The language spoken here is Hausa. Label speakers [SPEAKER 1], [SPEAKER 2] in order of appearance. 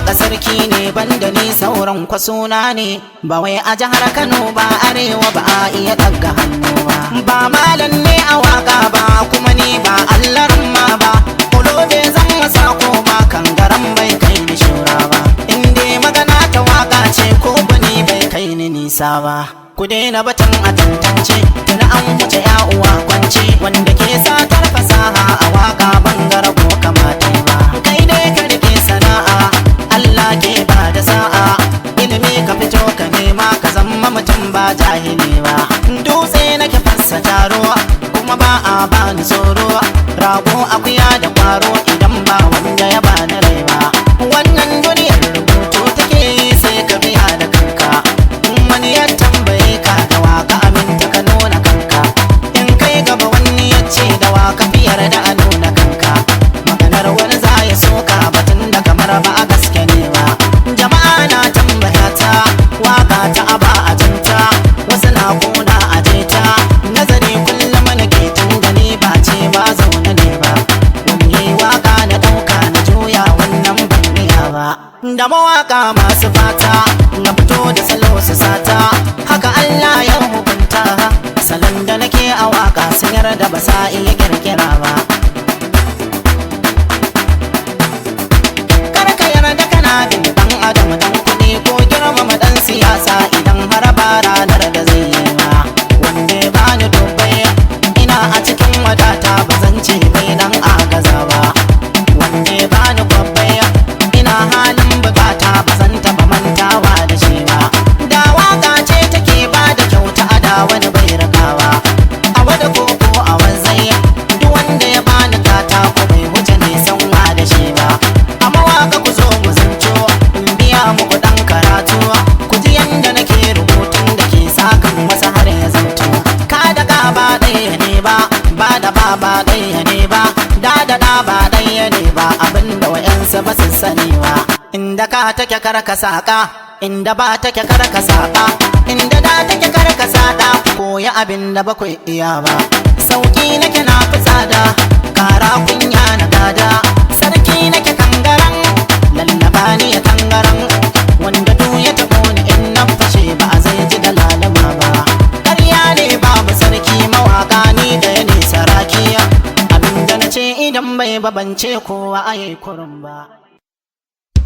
[SPEAKER 1] waka sarki ne banda ni sauran kwasuna ne, ba wai a jihar Kano ba arewa ba a iya daga hannu ba malam ne a waka ba kuma ni ba allarin ma ba, kulobe zan masa ko ba kangaran bai kai ni shura ba, inda magana ta waka ce ko bani bai kai ni nisa ba. Ku daina batun a tantance tuna an wuce ya uwa kwance, wanda ke satar fasaha a waka bangare ko kamata ba. Kai dai ka rike sana'a Allah ke ba da sa'a, ilimi ka fito ka nema ka zama mutum ba jahili ba. Dutse nake fassa taro kuma ba a bani tsoro, rago akuya da kwaro idan ba wanda ya bani rai ba. Wannan duniyar rubutu take yi sai ka biya da kanka, in wani ya tambaye ka da waka aminta ka nuna kanka, in kai gaba wani ya ce da waka fiyar da a nuna kanka, maganar wani za ya soka batun da kamar ba a gaske ne ba. Jama'a na tambaya ta waka ta aba a janta, wasu na kuna a jeta, nazari kullum na ke tunda ni ba ce ba zaune ne ba, wani waka na dauka na juya wannan ban iya ba. Da mawaka masu fata na fito da salo su sata, haka Allah ya hukunta, salon da nake a waka sun yarda ba sa iya kirkira ba. Karka yarda kana bin dan adam dan kuɗi ko girmama dan siyasa idan har ba ranar da zai yi ma, wanda ya bani dubbai ina a cikin wadata ba zan ce bai dan agaza ba, wanda ya bani kwabbai ina halin bukata ba zan taba mantawa da shi ba. Da waka ce take ba da kyauta a da wani bai rakawa, a wada koko a wanzai duk wanda ya bani kata ko bai wuce nisan wa da shi ba. Amma waka ku zo mu zanto in biya muku dan karatu, ku ji yanda nake rubutun da ke sakan masa har ya zanto. Ka da ka ba ɗaya ne ba, ba da ba ɗaya ne ba, da ba ɗaya ne ba, abinda wa'yansa ba su sani ba. Inda ka take karka saka, inda ba take karka saka, inda da take karka sada, koya abinda ba ku iya ba. Sauki nake na fi tsada, kara kunya na gada, sarki nake kangaran, lallaba ni ya tangaran, wanda duk ya taɓo ni in na fashe ba a zai ji da lalama ba. Ƙarya ne babu sarki mawaka ni da ya ne sarakiya, abinda na ce idan bai babance kowa a yi kurum ba.